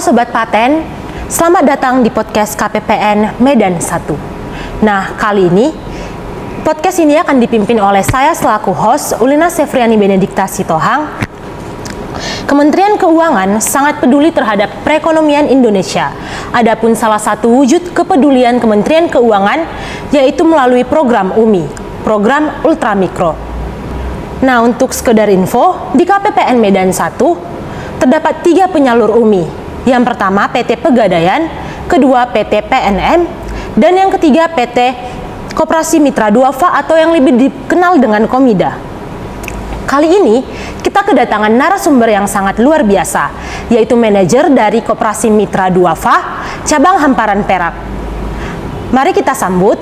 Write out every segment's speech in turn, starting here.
Sobat Paten, selamat datang di podcast KPPN Medan 1. Nah, kali ini podcast ini akan dipimpin oleh saya selaku host Ulina Sefriani Benedikta Sitohang. Kementerian Keuangan sangat peduli terhadap perekonomian Indonesia. Adapun salah satu wujud kepedulian Kementerian Keuangan yaitu melalui program UMI, program Ultramikro. Nah, untuk sekedar info, di KPPN Medan 1 terdapat 3 penyalur UMI. Yang pertama PT Pegadaian, kedua PT PNM, dan yang ketiga PT Koperasi Mitra Duafa atau yang lebih dikenal dengan Komida. Kali ini kita kedatangan narasumber yang sangat luar biasa, yaitu manajer dari Koperasi Mitra Duafa cabang Hamparan Perak. Mari kita sambut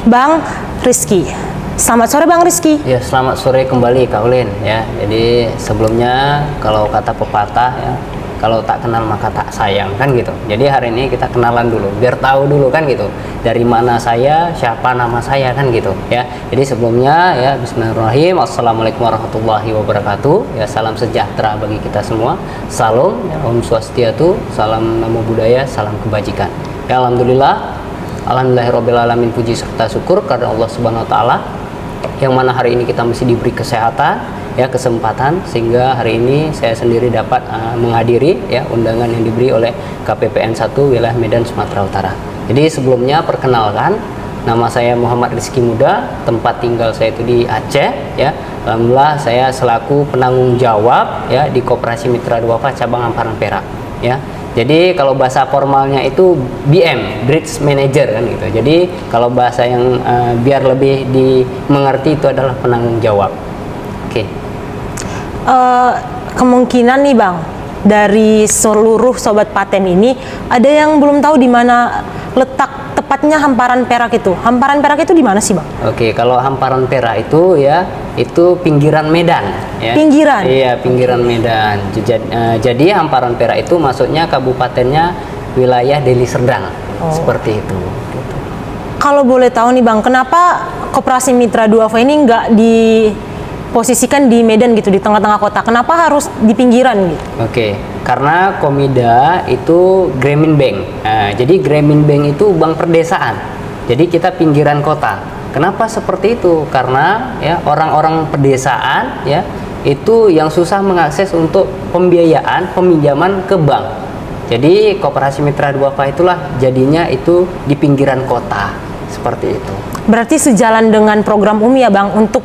Bang Rizky. Selamat sore Bang Rizky. Ya, selamat sore kembali Kak Ulin ya. Jadi sebelumnya kalau kata pepatah ya, kalau tak kenal maka tak sayang kan gitu. Jadi hari ini kita kenalan dulu, biar tahu dulu kan gitu. Dari mana saya, siapa nama saya kan gitu ya. Jadi sebelumnya ya, bismillahirrahmanirrahim. Assalamualaikum warahmatullahi wabarakatuh. Ya, salam sejahtera bagi kita semua. Salam, ya, Om Swastiatu, salam namo budaya, salam kebajikan. Ya, alhamdulillahirobbilalamin, puji serta syukur karena Allah Subhanahu wa taala yang mana hari ini kita masih diberi kesehatan ya, kesempatan sehingga hari ini saya sendiri dapat menghadiri ya undangan yang diberi oleh KPPN 1 wilayah Medan Sumatera Utara. Jadi sebelumnya perkenalkan, nama saya Muhammad Rizky Muda, tempat tinggal saya itu di Aceh ya. Alhamdulillah saya selaku penanggung jawab ya di Koperasi Mitra Duafa cabang Hamparan Perak ya. Jadi kalau bahasa formalnya itu BM, Bridge Manager kan gitu. Jadi kalau bahasa yang biar lebih dimengerti itu adalah penanggung jawab. Oke. Kemungkinan nih Bang, dari seluruh Sobat Paten ini ada yang belum tahu di mana letak tepatnya Hamparan Perak itu. Hamparan Perak itu di mana sih Bang? Oke, kalau Hamparan Perak itu ya, itu pinggiran Medan ya. Pinggiran? Iya, pinggiran Medan. Jadi Hamparan Perak itu maksudnya kabupatennya wilayah Deli Serdang. Seperti itu gitu. Kalau boleh tahu nih Bang, kenapa Koperasi Mitra Duafa ini nggak diposisikan di Medan gitu, di tengah-tengah kota? Kenapa harus di pinggiran gitu? Oke, karena Komida itu Grameen Bank. Nah, jadi Grameen Bank itu bank perdesaan. Jadi kita pinggiran kota. Kenapa seperti itu? Karena ya orang-orang pedesaan ya itu yang susah mengakses untuk pembiayaan, peminjaman ke bank. Jadi Koperasi Mitra Duafa itulah jadinya itu di pinggiran kota. Seperti itu. Berarti sejalan dengan program UMI ya Bang, untuk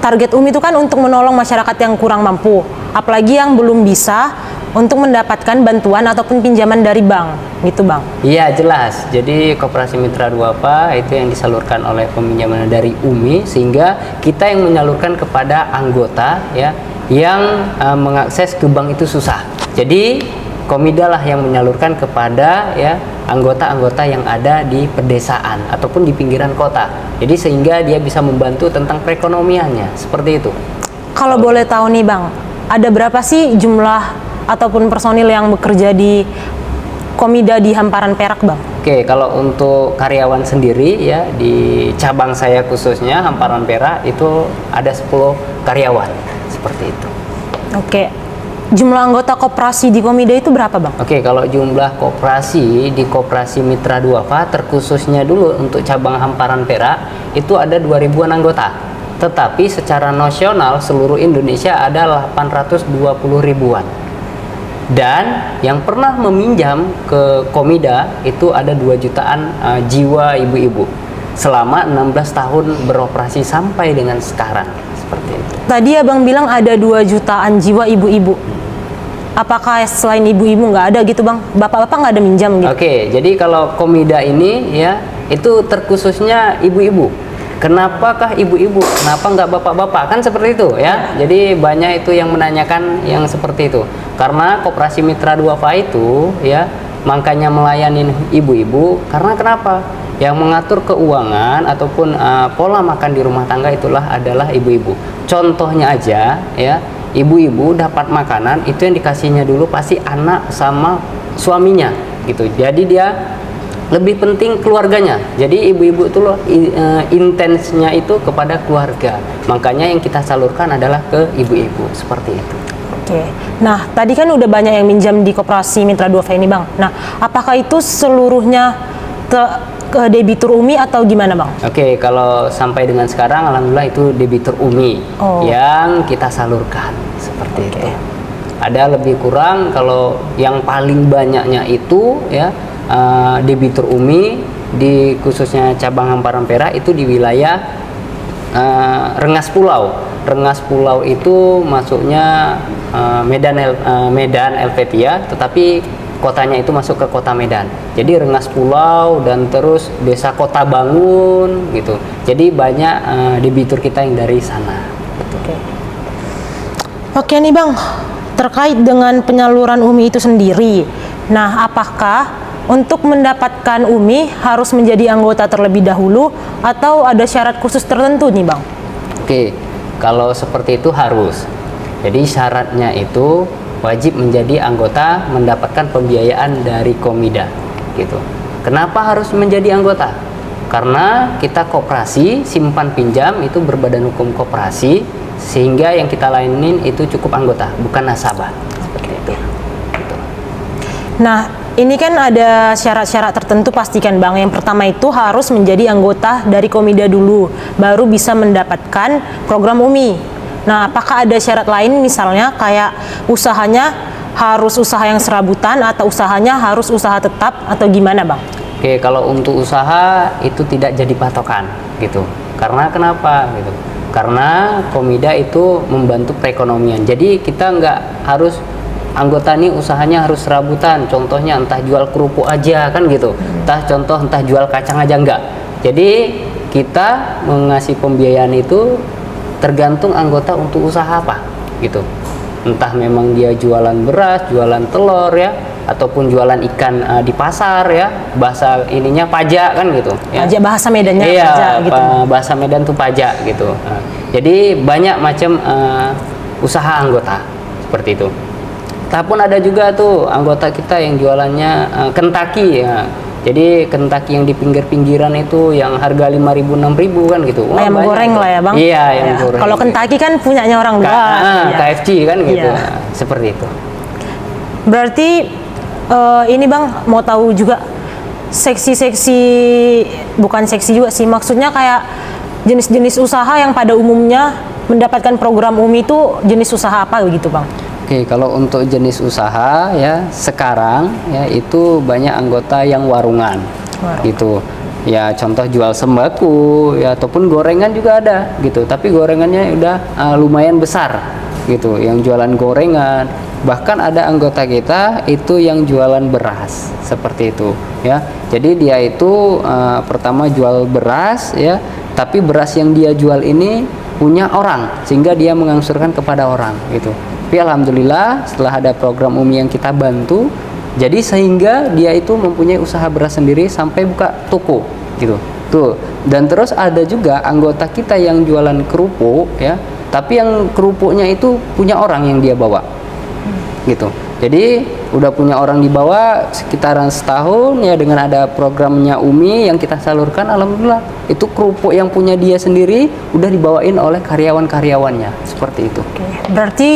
target UMI itu kan untuk menolong masyarakat yang kurang mampu, apalagi yang belum bisa untuk mendapatkan bantuan ataupun pinjaman dari bank, gitu Bang? Iya, jelas. Jadi Koperasi Mitra Duafa itu yang disalurkan oleh peminjaman dari UMI, sehingga kita yang menyalurkan kepada anggota ya yang mengakses ke bank itu susah. Jadi Komida lah yang menyalurkan kepada ya anggota-anggota yang ada di pedesaan ataupun di pinggiran kota. Jadi sehingga dia bisa membantu tentang perekonomiannya, seperti itu. Kalau boleh tahu nih Bang, ada berapa sih jumlah ataupun personil yang bekerja di Komida di Hamparan Perak Bang? Oke, kalau untuk karyawan sendiri ya di cabang saya khususnya Hamparan Perak itu ada 10 karyawan, seperti itu. Oke. Jumlah anggota koperasi di Komida itu berapa Bang? Oke, kalau jumlah koperasi di Koperasi Mitra Duafa terkhususnya dulu untuk cabang Hamparan Perak itu ada 2000-an anggota. Tetapi secara nasional seluruh Indonesia ada 820 ribuan. Dan yang pernah meminjam ke Komida itu ada 2 jutaan jiwa ibu-ibu selama 16 tahun beroperasi sampai dengan sekarang, seperti itu. Tadi Abang bilang ada 2 jutaan jiwa ibu-ibu. Apakah selain ibu-ibu nggak ada gitu Bang? Bapak-bapak nggak ada minjam gitu? Oke, jadi kalau Komida ini ya itu terkhususnya ibu-ibu. Kenapakah ibu-ibu? Kenapa nggak bapak-bapak? Kan seperti itu ya. Jadi banyak itu yang menanyakan yang seperti itu. Karena Koperasi Mitra Duafa itu ya makanya melayani ibu-ibu karena kenapa? Yang mengatur keuangan ataupun pola makan di rumah tangga adalah ibu-ibu. Contohnya aja ya, ibu-ibu dapat makanan itu yang dikasihnya dulu pasti anak sama suaminya gitu. Jadi dia lebih penting keluarganya. Jadi ibu-ibu itu loh intensnya itu kepada keluarga. Makanya yang kita salurkan adalah ke ibu-ibu, seperti itu. Oke. Nah, tadi kan udah banyak yang minjam di Koperasi Mitra Duafa ini, Bang. Nah, apakah itu seluruhnya ke debitur UMI atau gimana, Bang? Oke, kalau sampai dengan sekarang alhamdulillah itu debitur UMI yang kita salurkan seperti itu. Ada lebih kurang, kalau yang paling banyaknya itu ya debitur UMI di khususnya cabang Hamparan Perak itu di wilayah Rengas Pulau. Rengas Pulau itu masuknya Medan Helvetia, tetapi kotanya itu masuk ke kota Medan. Jadi Rengas Pulau dan terus desa Kota Bangun gitu. Jadi banyak debitur kita yang dari sana. Oke nih Bang, terkait dengan penyaluran UMI itu sendiri. Nah, apakah untuk mendapatkan UMI harus menjadi anggota terlebih dahulu atau ada syarat khusus tertentu nih Bang? Oke, kalau seperti itu harus. Jadi syaratnya itu wajib menjadi anggota mendapatkan pembiayaan dari Komida gitu. Kenapa harus menjadi anggota? Karena kita koperasi simpan pinjam itu berbadan hukum koperasi, sehingga yang kita layanin itu cukup anggota, bukan nasabah. Seperti itu. Gitu. Nah, ini kan ada syarat-syarat tertentu pastikan Bang. Yang pertama itu harus menjadi anggota dari Komida dulu, baru bisa mendapatkan program UMI. Nah, apakah ada syarat lain misalnya kayak usahanya harus usaha yang serabutan atau usahanya harus usaha tetap atau gimana Bang? Oke, kalau untuk usaha itu tidak jadi patokan gitu. Karena kenapa gitu? Karena Komida itu membantu perekonomian. Jadi kita nggak harus anggota nih usahanya harus serabutan, contohnya entah jual kerupuk aja kan gitu, entah jual kacang aja, enggak. Jadi kita mengasih pembiayaan itu tergantung anggota untuk usaha apa gitu, entah memang dia jualan beras, jualan telur ya, ataupun jualan ikan di pasar ya, bahasa ininya pajak kan gitu ya. Pajak, bahasa Medannya iya, pajak gitu. Bahasa Medan tuh pajak gitu. Jadi banyak macam usaha anggota seperti itu. Tapi ada juga tuh anggota kita yang jualannya Kentucky ya. Jadi Kentucky yang di pinggir-pinggiran itu yang harga 5.000 6.000 kan gitu. Ayam goreng lah ya Bang. Iya, ayam goreng. Kalau Kentucky kan punyanya orang luar. KFC kan gitu. Iya. Seperti itu. Berarti ini Bang mau tahu juga seksi-seksi, bukan seksi juga sih, maksudnya kayak jenis-jenis usaha yang pada umumnya mendapatkan program UMI itu jenis usaha apa begitu Bang? Oke, kalau untuk jenis usaha ya sekarang ya itu banyak anggota yang warungan. Gitu. Ya contoh jual sembako ya ataupun gorengan juga ada gitu. Tapi gorengannya udah lumayan besar gitu, yang jualan gorengan. Bahkan ada anggota kita itu yang jualan beras seperti itu ya. Jadi dia itu pertama jual beras ya, tapi beras yang dia jual ini punya orang sehingga dia mengangsurkan kepada orang gitu. Tapi alhamdulillah setelah ada program UMI yang kita bantu, jadi sehingga dia itu mempunyai usaha beras sendiri sampai buka toko gitu. Tuh. Dan terus ada juga anggota kita yang jualan kerupuk ya, tapi yang kerupuknya itu punya orang yang dia bawa. Gitu. Jadi udah punya orang dibawa sekitaran setahun ya, dengan ada programnya UMI yang kita salurkan, alhamdulillah itu kerupuk yang punya dia sendiri udah dibawain oleh karyawan-karyawannya seperti itu. Oke. Berarti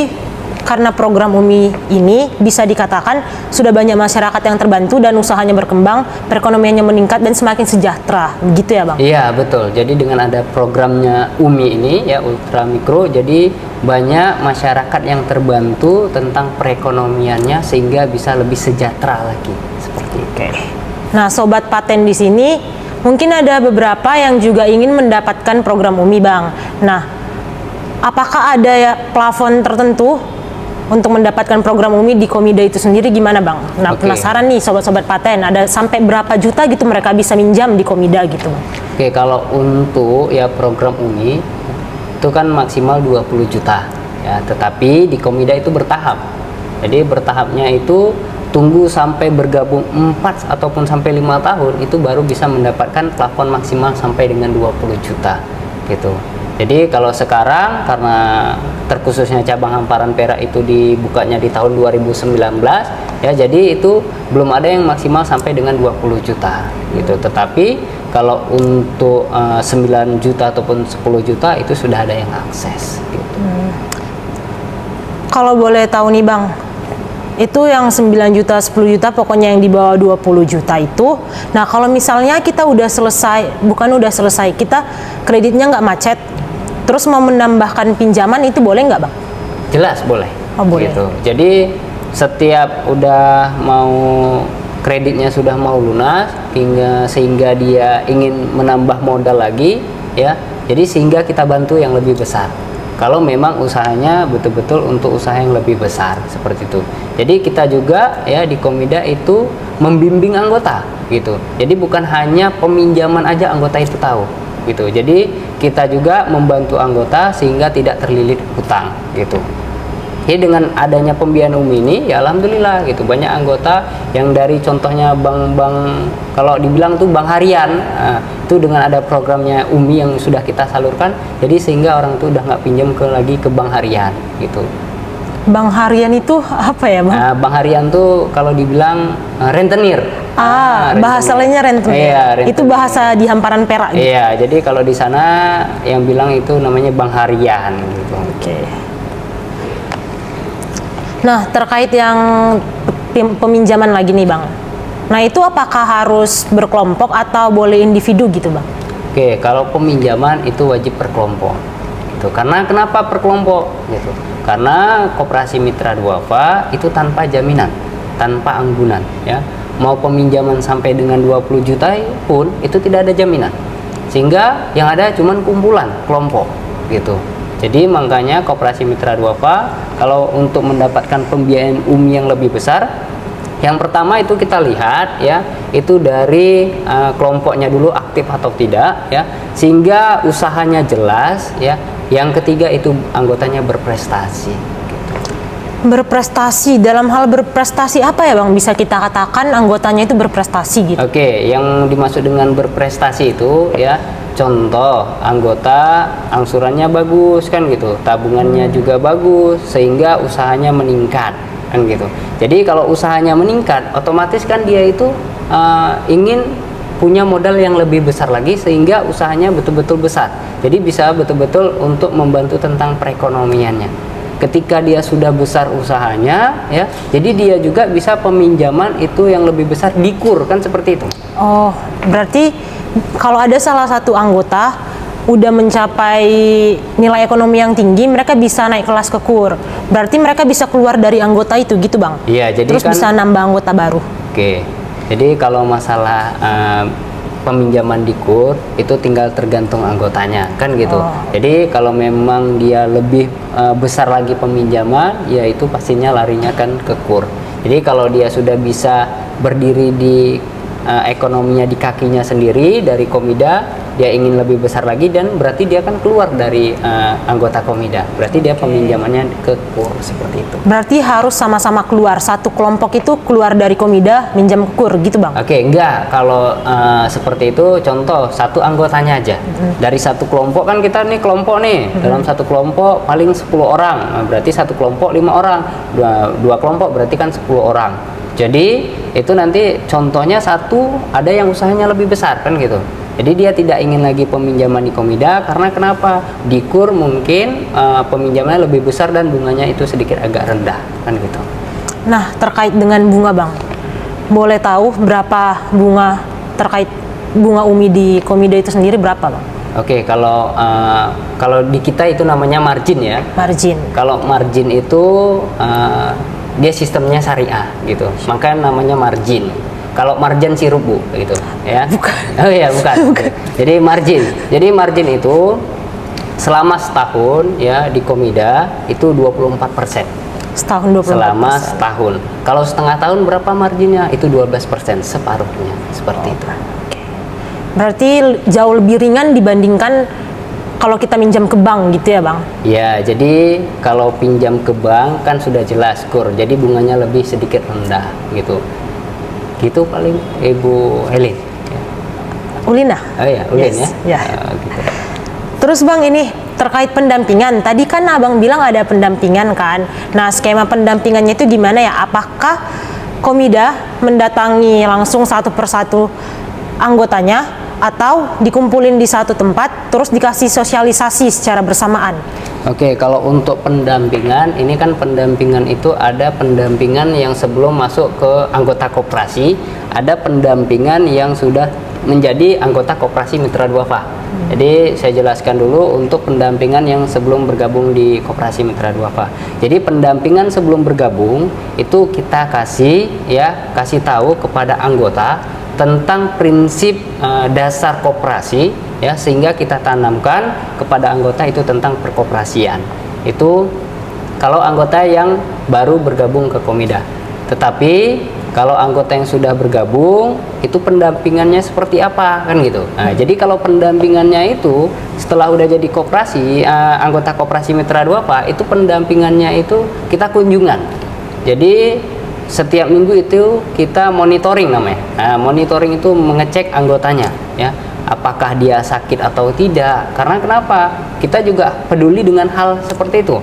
karena program UMI ini bisa dikatakan sudah banyak masyarakat yang terbantu dan usahanya berkembang, perekonomiannya meningkat dan semakin sejahtera, begitu ya Bang? Iya betul. Jadi dengan ada programnya UMI ini ya, Ultra Mikro, jadi banyak masyarakat yang terbantu tentang perekonomiannya sehingga bisa lebih sejahtera lagi seperti itu. Nah, sobat paten di sini mungkin ada beberapa yang juga ingin mendapatkan program UMI Bang. Nah, apakah ada ya plafon tertentu untuk mendapatkan program UMI di Komida itu sendiri gimana Bang? Nah, penasaran nih sobat-sobat paten, ada sampai berapa juta gitu mereka bisa minjam di Komida gitu Bang? Oke, kalau untuk ya program UMI itu kan maksimal 20 juta ya, tetapi di Komida itu bertahap. Jadi bertahapnya itu tunggu sampai bergabung 4 ataupun sampai 5 tahun itu baru bisa mendapatkan plafon maksimal sampai dengan 20 juta gitu. Jadi kalau sekarang karena terkhususnya cabang Hamparan Perak itu dibukanya di tahun 2019 ya, jadi itu belum ada yang maksimal sampai dengan 20 juta gitu. Tetapi kalau untuk 9 juta ataupun 10 juta itu sudah ada yang akses gitu. Kalau boleh tahu nih Bang, itu yang 9 juta, 10 juta, pokoknya yang di bawah 20 juta itu. Nah kalau misalnya kita udah selesai, bukan udah selesai, kita kreditnya nggak macet, terus mau menambahkan pinjaman itu boleh nggak Bang? Jelas boleh. Oh boleh. Gitu. Jadi setiap udah mau kreditnya sudah mau lunas, sehingga dia ingin menambah modal lagi, ya. Jadi sehingga kita bantu yang lebih besar. Kalau memang usahanya betul-betul untuk usaha yang lebih besar seperti itu. Jadi kita juga ya di Komida itu membimbing anggota gitu. Jadi bukan hanya peminjaman aja anggota itu tahu gitu. Jadi kita juga membantu anggota sehingga tidak terlilit hutang gitu. Jadi dengan adanya pembiayaan UMI ini ya alhamdulillah gitu, banyak anggota yang dari contohnya bank-bank, kalau dibilang tuh bank harian, itu dengan ada programnya UMI yang sudah kita salurkan, jadi sehingga orang tuh udah nggak pinjam lagi ke bank harian gitu. Bank harian itu apa ya Bang? Bank harian tuh kalau dibilang rentenir. Bahasa lainnya rentenir. Iya, rentenir. Itu bahasa di hamparan Perak gitu. Iya, jadi kalau di sana yang bilang itu namanya bank harian gitu. Oke. Nah, terkait yang peminjaman lagi nih Bang. Nah, itu apakah harus berkelompok atau boleh individu gitu Bang? Oke, kalau peminjaman itu wajib berkelompok. Gitu. Karena kenapa berkelompok? Gitu. Karena koperasi mitra duafa itu tanpa jaminan, tanpa anggunan, ya. Mau peminjaman sampai dengan 20 juta pun itu tidak ada jaminan. Sehingga yang ada cuman kumpulan kelompok gitu. Jadi makanya koperasi mitra duafa kalau untuk mendapatkan pembiayaan UMI yang lebih besar, yang pertama itu kita lihat ya, itu dari kelompoknya dulu aktif atau tidak ya, sehingga usahanya jelas ya. Yang ketiga itu anggotanya berprestasi. Berprestasi, dalam hal berprestasi apa ya Bang? Bisa kita katakan anggotanya itu berprestasi gitu. Oke, yang dimaksud dengan berprestasi itu ya, contoh anggota angsurannya bagus kan gitu, tabungannya juga bagus sehingga usahanya meningkat kan gitu. Jadi kalau usahanya meningkat, otomatis kan dia itu ingin punya modal yang lebih besar lagi sehingga usahanya betul-betul besar. Jadi bisa betul-betul untuk membantu tentang perekonomiannya. Ketika dia sudah besar usahanya ya, jadi dia juga bisa peminjaman itu yang lebih besar dikur kan seperti itu. Oh, berarti kalau ada salah satu anggota udah mencapai nilai ekonomi yang tinggi, mereka bisa naik kelas ke KUR. Berarti mereka bisa keluar dari anggota itu gitu Bang? Iya, jadi terus kan, bisa nambah anggota baru. Oke, jadi kalau masalah peminjaman di KUR itu tinggal tergantung anggotanya kan gitu. Jadi kalau memang dia lebih besar lagi peminjaman, ya itu pastinya larinya kan ke KUR. Jadi kalau dia sudah bisa berdiri di ekonominya di kakinya sendiri dari Komida, dia ingin lebih besar lagi dan berarti dia akan keluar dari anggota Komida. Berarti dia peminjamannya ke KUR seperti itu. Berarti harus sama-sama keluar, satu kelompok itu keluar dari Komida minjam ke KUR gitu Bang? Oke, enggak. Kalau seperti itu contoh satu anggotanya aja. Dari satu kelompok kan kita nih kelompok nih. Dalam satu kelompok paling 10 orang. Nah, berarti satu kelompok 5 orang. Dua kelompok berarti kan 10 orang. Jadi itu nanti contohnya satu ada yang usahanya lebih besar kan gitu. Jadi dia tidak ingin lagi peminjaman di Komida karena kenapa? Di KUR mungkin peminjamannya lebih besar dan bunganya itu sedikit agak rendah kan gitu. Nah, terkait dengan bunga Bang, boleh tahu berapa bunga terkait bunga UMI di Komida itu sendiri berapa Bang? Oke, kalau di kita itu namanya margin ya. Margin. Kalau margin itu dia sistemnya syariah gitu, makanya namanya margin. Kalau margin sirup Bu gitu ya. Bukan. Oh iya, bukan. Jadi margin itu selama setahun ya di Komida itu 24%. Setahun 24%. Selama setahun. Kalau setengah tahun berapa marginnya? Itu 12%, separuhnya seperti itu. Berarti jauh lebih ringan dibandingkan kalau kita minjam ke bank gitu ya Bang? Ya, jadi kalau pinjam ke bank kan sudah jelas KUR, jadi bunganya lebih sedikit rendah gitu. Gitu paling Ibu Helin. Ulina? Oh ya, Ulin Yes, ya. ya. Gitu. Terus Bang ini terkait pendampingan, tadi kan Abang bilang ada pendampingan kan. Nah skema pendampingannya itu gimana ya? Apakah Komida mendatangi langsung satu persatu anggotanya atau dikumpulin di satu tempat terus dikasih sosialisasi secara bersamaan? Oke, kalau untuk pendampingan, ini kan pendampingan itu ada pendampingan yang sebelum masuk ke anggota koperasi, ada pendampingan yang sudah menjadi anggota koperasi mitra duafa. Jadi saya jelaskan dulu untuk pendampingan yang sebelum bergabung di koperasi mitra duafa. Jadi pendampingan sebelum bergabung itu kita kasih tahu kepada anggota tentang prinsip dasar koperasi, ya, sehingga kita tanamkan kepada anggota itu tentang perkoperasian. Itu kalau anggota yang baru bergabung ke Komida. Tetapi kalau anggota yang sudah bergabung itu pendampingannya seperti apa, kan gitu. Nah, jadi kalau pendampingannya itu setelah udah jadi koperasi, anggota koperasi mitra duafa, itu pendampingannya itu kita kunjungan. Jadi setiap minggu itu kita monitoring namanya. Nah, monitoring itu mengecek anggotanya, ya, apakah dia sakit atau tidak. Karena kenapa? Kita juga peduli dengan hal seperti itu.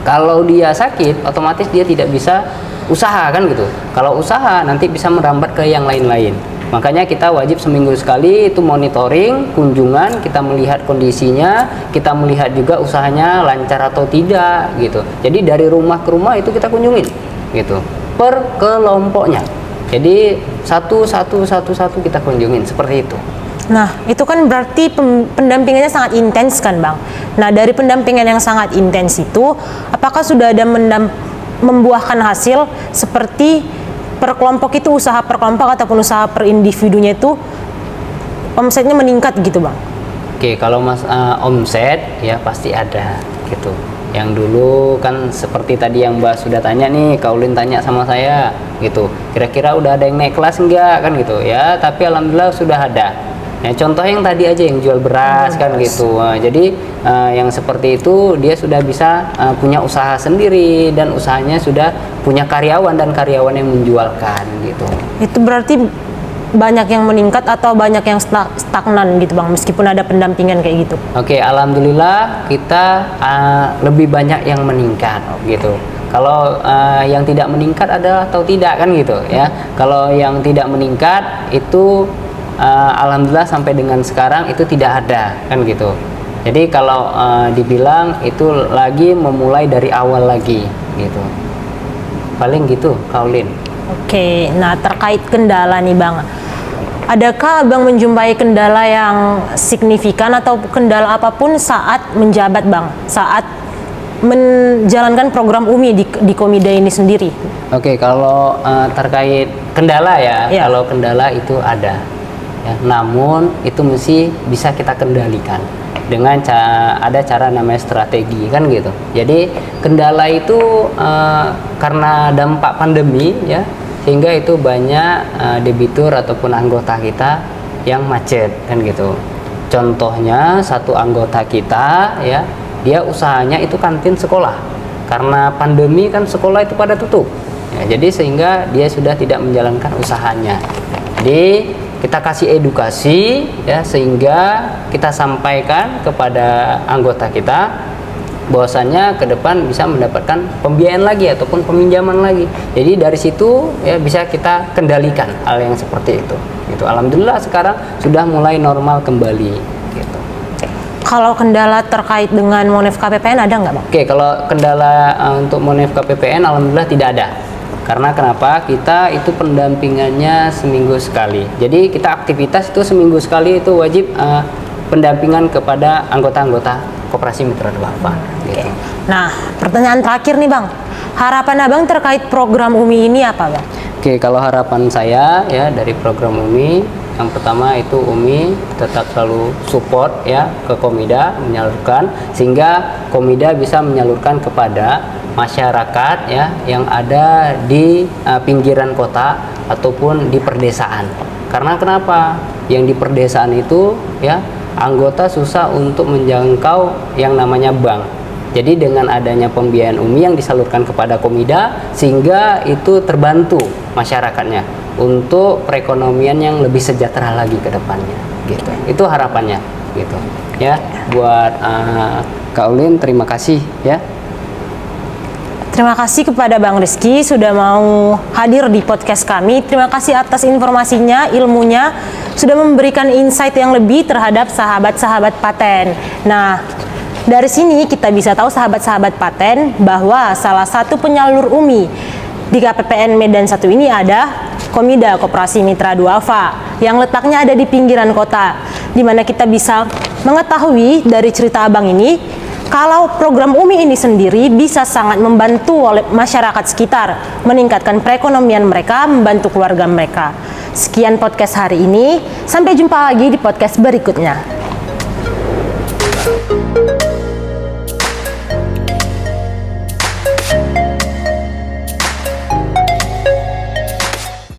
Kalau dia sakit, otomatis dia tidak bisa usaha, kan gitu. Kalau usaha nanti bisa merambat ke yang lain-lain. Makanya kita wajib seminggu sekali itu monitoring, kunjungan, kita melihat kondisinya, kita melihat juga usahanya lancar atau tidak, gitu. Jadi dari rumah ke rumah itu kita kunjungin, gitu. Per kelompoknya. Jadi satu kita kunjungin seperti itu. Nah, itu kan berarti pendampingannya sangat intens kan, Bang? Nah, dari pendampingan yang sangat intens itu, apakah sudah ada membuahkan hasil seperti per kelompok itu, usaha per kelompok ataupun usaha per individunya itu omsetnya meningkat gitu, Bang? Oke, kalau omset ya pasti ada gitu. Yang dulu kan seperti tadi yang Mbak sudah tanya nih, Kak Ulin tanya sama saya gitu, kira-kira udah ada yang naik kelas enggak, kan gitu ya. Tapi alhamdulillah sudah ada. Nah, contoh yang tadi aja yang jual beras kan gitu. Nah, jadi yang seperti itu dia sudah bisa punya usaha sendiri dan usahanya sudah punya karyawan dan karyawan yang menjualkan gitu. Itu berarti banyak yang meningkat atau banyak yang stagnan gitu, Bang, meskipun ada pendampingan kayak gitu? Oke, alhamdulillah kita lebih banyak yang meningkat gitu. Kalau yang tidak meningkat ada atau tidak, kan gitu ya. Kalau yang tidak meningkat itu alhamdulillah sampai dengan sekarang itu tidak ada, kan gitu. Jadi kalau dibilang itu lagi memulai dari awal lagi gitu. Paling gitu, Kaulin. Oke, nah terkait kendala nih, Bang, adakah Abang menjumpai kendala yang signifikan atau kendala apapun saat menjabat, Bang, saat menjalankan program UMI di Komida ini sendiri? Oke, kalau terkait kendala ya, kalau kendala itu ada ya, namun itu mesti bisa kita kendalikan dengan ada cara namanya strategi, kan gitu. Jadi kendala itu karena dampak pandemi ya, sehingga itu banyak debitur ataupun anggota kita yang macet, kan gitu. Contohnya satu anggota kita ya, dia usahanya itu kantin sekolah. Karena pandemi kan sekolah itu pada tutup ya, jadi sehingga dia sudah tidak menjalankan usahanya. Jadi kita kasih edukasi ya, sehingga kita sampaikan kepada anggota kita bahwasannya ke depan bisa mendapatkan pembiayaan lagi ataupun peminjaman lagi. Jadi dari situ ya bisa kita kendalikan hal yang seperti itu. Gitu. Alhamdulillah sekarang sudah mulai normal kembali. Gitu. Kalau kendala terkait dengan Monef KPPN ada nggak, Bang? Oke, kalau kendala untuk Monef KPPN alhamdulillah tidak ada. Karena kenapa? Kita itu pendampingannya seminggu sekali. Jadi kita aktivitas itu seminggu sekali itu wajib pendampingan kepada anggota-anggota Koperasi Mitra Duafa. Gitu. Nah, pertanyaan terakhir nih, Bang. Harapan Abang terkait program UMI ini apa, Bang? Oke, kalau harapan saya ya dari program UMI, yang pertama itu UMI tetap selalu support ya ke Komida menyalurkan, sehingga Komida bisa menyalurkan kepada masyarakat ya yang ada di pinggiran kota ataupun di perdesaan. Karena kenapa? Yang di perdesaan itu ya anggota susah untuk menjangkau yang namanya bank. Jadi dengan adanya pembiayaan UMI yang disalurkan kepada Komida, sehingga itu terbantu masyarakatnya untuk perekonomian yang lebih sejahtera lagi ke depannya. Gitu. Itu harapannya. Gitu. Ya, buat Kak Ulin terima kasih ya. Terima kasih kepada Bang Rizky sudah mau hadir di podcast kami. Terima kasih atas informasinya, ilmunya, sudah memberikan insight yang lebih terhadap sahabat-sahabat paten. Nah, Dari sini kita bisa tahu sahabat-sahabat Paten bahwa salah satu penyalur UMI di KPPN Medan 1 ini ada Komida Koperasi Mitra Duafa yang letaknya ada di pinggiran kota, di mana kita bisa mengetahui dari cerita abang ini kalau program UMI ini sendiri bisa sangat membantu oleh masyarakat sekitar, meningkatkan perekonomian mereka, membantu keluarga mereka. Sekian podcast hari ini, sampai jumpa lagi di podcast berikutnya.